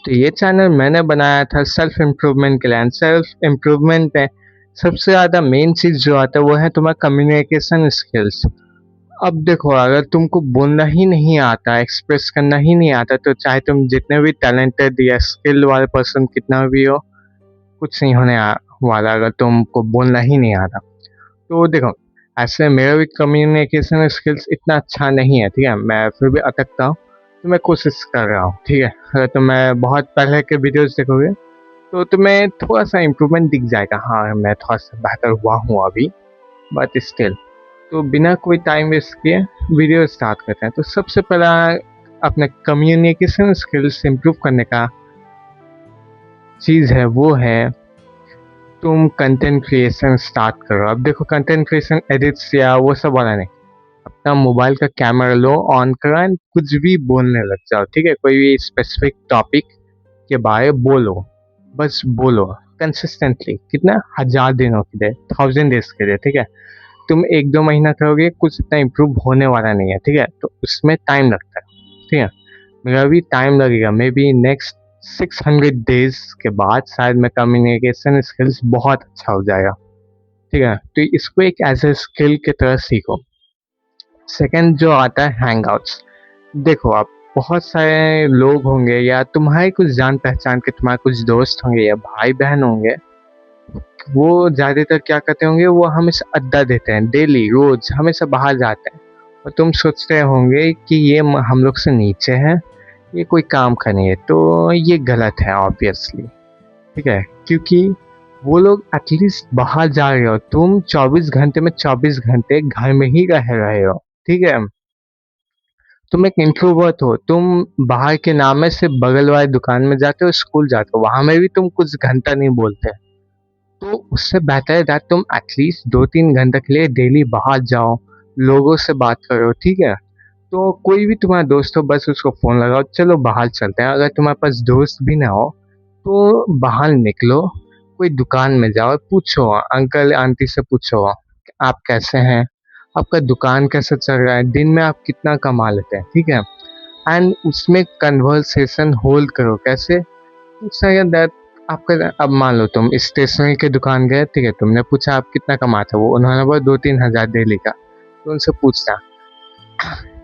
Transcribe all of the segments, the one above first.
तो ये चैनल मैंने बनाया था सेल्फ इम्प्रूवमेंट के लिए एंड सेल्फ इम्प्रूवमेंट में सबसे ज़्यादा मेन चीज़ जो आता है वो है तुम्हारा कम्युनिकेशन स्किल्स। अब देखो अगर तुमको बोलना ही नहीं आता, एक्सप्रेस करना ही नहीं आता तो चाहे तुम जितने भी टैलेंटेड या स्किल्ड वाले पर्सन कितना भी हो, कुछ नहीं होने वाला अगर तुमको बोलना ही नहीं आता। तो देखो ऐसे मेरा भी कम्युनिकेशन स्किल्स इतना अच्छा नहीं है, ठीक है? मैं फिर भी अटकता हूँ, तो मैं कोशिश कर रहा हूँ, ठीक है? अगर तुम्हें बहुत पहले के वीडियोज़ देखोगे, तो तुम्हें थोड़ा-सा इम्प्रूवमेंट दिख जाएगा। हाँ, मैं थोड़ा-सा बेहतर हुआ हूँ अभी, बट स्टिल। तो बिना कोई टाइम वेस्ट किए वीडियो स्टार्ट करते हैं। तो सबसे पहला अपने कम्युनिकेशन स्किल्स इम्प्रूव करने का चीज़ है, वो है तुम कंटेंट क्रिएशन स्टार्ट करो। अब देखो कंटेंट क्रिएशन एडिट्स या वो सब वाला नहीं, अपना मोबाइल का कैमरा लो, ऑन करो एंड कुछ भी बोलने लग जाओ, ठीक है? कोई भी स्पेसिफिक टॉपिक के बारे में बोलो, बस बोलो कंसिस्टेंटली। कितना? 1000 दिनों के लिए, 1000 डेज के लिए, ठीक है? तुम 1-2 महीना करोगे, कुछ इतना इम्प्रूव होने वाला नहीं है, ठीक है? तो उसमें टाइम लगता है, ठीक है? मेरा भी टाइम लगेगा, मे बी नेक्स्ट 600 डेज के बाद शायद मैं कम्युनिकेशन स्किल्स बहुत अच्छा हो जाएगा, ठीक है? तो इसको एक एज ए स्किल की तरह सीखो। सेकंड जो आता है हैंगआउट्स। देखो आप बहुत सारे लोग होंगे या तुम्हारे कुछ जान पहचान के तुम्हारे कुछ दोस्त होंगे या भाई बहन होंगे, वो ज़्यादातर क्या करते होंगे, वो हमेशा अड्डा देते हैं, डेली रोज हमेशा बाहर जाते हैं और तुम सोचते होंगे कि ये हम लोग से नीचे है, ये कोई काम का नहीं है। तो ये गलत है ऑब्वियसली, ठीक है? क्योंकि वो लोग एटलीस्ट बाहर जा रहे हो, तुम 24 घंटे में 24 घंटे घर में ही रह रहे हो, ठीक है? तुम एक इंट्रोवर्ट हो, तुम बाहर के नाम में सिर्फ बगल वाली दुकान में जाते हो, स्कूल जाते हो, वहाँ में भी तुम कुछ घंटा नहीं बोलते। तो उससे बेहतर है दैट तुम एटलीस्ट 2-3 घंटे के लिए डेली बाहर जाओ, लोगों से बात करो, ठीक है? तो कोई भी तुम्हारा दोस्त हो बस उसको फ़ोन लगाओ, चलो बाहर चलते हैं। अगर तुम्हारे पास दोस्त भी ना हो, तो बाहर निकलो, कोई दुकान में जाओ, पूछो अंकल आंटी से पूछो, आप कैसे हैं? आपका दुकान कैसा चल रहा है? दिन में आप कितना कमा लेते हैं? ठीक है? एंड उसमें कन्वर्सेशन होल्ड करो। कैसे? सर दैट आपका अब मान लो तुम स्टेशनरी की दुकान गए, ठीक है? तुमने पूछा आप कितना कमाते हो? वो उन्होंने बोला 2-3 हज़ार डेली का। तो उनसे पूछना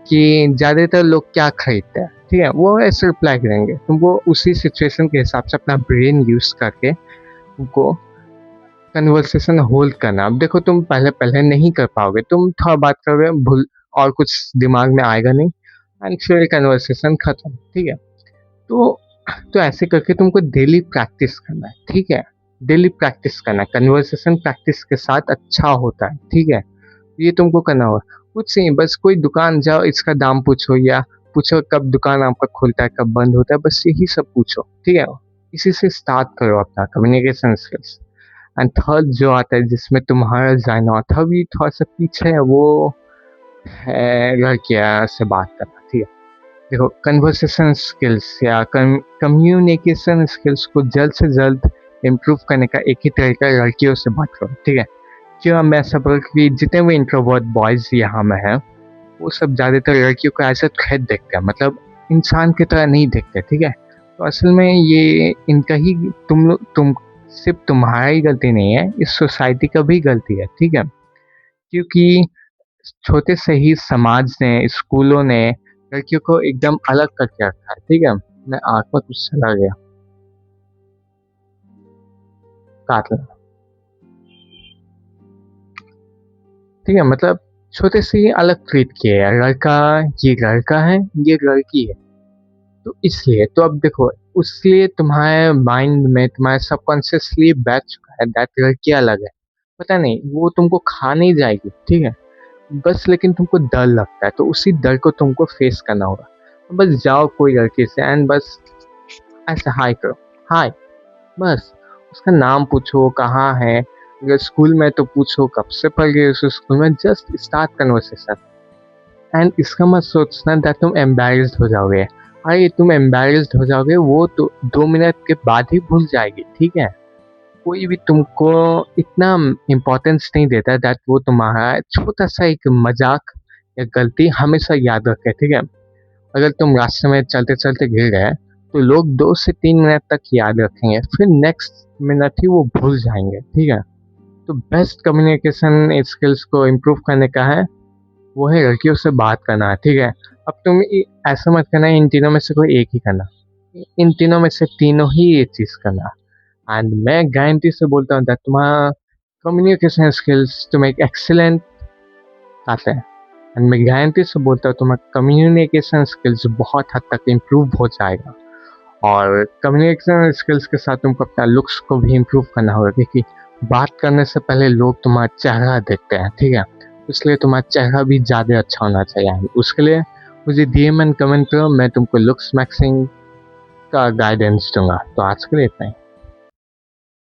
कि ज़्यादातर लोग क्या खरीदते हैं, ठीक है? वो ऐसे रिप्लाई करेंगे। तुमको उसी सिचुएशन के हिसाब से अपना ब्रेन यूज़ करके उनको कन्वर्सेशन होल्ड करना। अब देखो तुम पहले-पहले नहीं कर पाओगे, तुम थोड़ा बात करोगे भूल और कुछ दिमाग में आएगा नहीं एंड फिर कन्वर्सेशन खत्म, ठीक है? तो ऐसे करके तुमको डेली प्रैक्टिस करना है, ठीक है? डेली प्रैक्टिस करना है, कन्वर्सेशन प्रैक्टिस के साथ अच्छा होता है, ठीक है? ये तुमको करना होगा। कुछ नहीं, बस कोई दुकान जाओ, इसका दाम पूछो या पूछो कब दुकान आपका खुलता है, कब बंद होता है, बस यही सब पूछो, ठीक है? इसी से स्टार्ट करो अपना कम्युनिकेशन स्किल्स। एंड थर्ड जो आता है जिसमें तुम्हारा जाना था भी थोड़ा-सा पीछे है, वो है लड़कियाँ से बात करना, ठीक है? देखो कन्वर्सेशन स्किल्स या कम्युनिकेशन स्किल्स को जल्द से जल्द इम्प्रूव करने का एक ही तरीका है, लड़कियों से बात करो, ठीक है? क्यों मैं ऐसा बोला कि जितने भी इंट्रोवर्ट बॉयज़ यहाँ में हैं, वो सब ज़्यादातर लड़कियों को एज़ अ थ्रेट देखते हैं, मतलब इंसान की तरह नहीं देखते, ठीक है? तो असल में ये इनका ही तुम सिर्फ़ तुम्हारा ही गलती नहीं है, इस सोसाइटी का भी गलती है, ठीक है? क्योंकि छोटे से ही समाज ने, स्कूलों ने लड़कियों को एकदम अलग करके रखा है, ठीक है? मैं आँख में कुछ चला गया, काट लेना, ठीक है? मतलब छोटे से ही अलग ट्रीट किया है, ये लड़का है, ये लड़की है। तो इसलिए तो अब देखो उसलिए तुम्हारे माइंड में तुम्हारे सबकॉन्शियसली बैठ चुका है दैट लड़की अलग है। पता नहीं वो तुमको खा नहीं जाएगी, ठीक है? बस लेकिन तुमको डर लगता है, तो उसी डर को तुमको फेस करना होगा। तो बस जाओ कोई लड़की से एंड बस ऐसे हाय करो, हाय, बस। उसका नाम पूछो, कहाँ है? अगर स्कूल में तो पूछो कब से पढ़ रही हो उस स्कूल में, जस्ट स्टार्ट कन्वर्सेशन। एंड इसका मत सोचना दैट तुम एम्बैरेस्ड हो जाओगे। अरे तुम एम्बैरेस्ड हो जाओगे, वो तो 2 मिनट के बाद ही भूल जाएगी, ठीक है? कोई भी तुमको इतना इम्पोर्टेंस नहीं देता दैट वो तुम्हारा छोटा-सा एक मज़ाक या गलती हमेशा याद रखे, ठीक है? अगर तुम रास्ते में चलते-चलते गिर गए, तो लोग 2 से 3 मिनट तक याद रखेंगे, फिर नेक्स्ट मिनट ही वो भूल जाएंगे। ठीक है, तो बेस्ट कम्युनिकेशन स्किल्स को इम्प्रूव करने का है वो है लड़कियों से बात करना। ठीक है, अब तुम ऐसा मत करना इन तीनों में से कोई एक ही करना, इन तीनों में से तीनों ही ये चीज़ करना। एंड मैं गारंटी से बोलता हूँ that तुम्हारा कम्युनिकेशन स्किल्स तुम्हें एक एक्सीलेंट आते हैं। एंड मैं गारंटी से बोलता हूँ तुम्हारा कम्युनिकेशन स्किल्स बहुत हद तक इम्प्रूव हो जाएगा। और कम्युनिकेशन स्किल्स के साथ तुमको अपना लुक्स को भी इम्प्रूव करना होगा, क्योंकि बात करने से पहले लोग तुम्हारा चेहरा देखते हैं। ठीक है, इसलिए तुम्हारा चेहरा भी ज़्यादा अच्छा होना चाहिए। उसके लिए मुझे DM एंड कमेंट करो, मैं तुमको लुक्स मैक्सिंग का गाइडेंस दूंगा। तो आज के लिए इतना ही।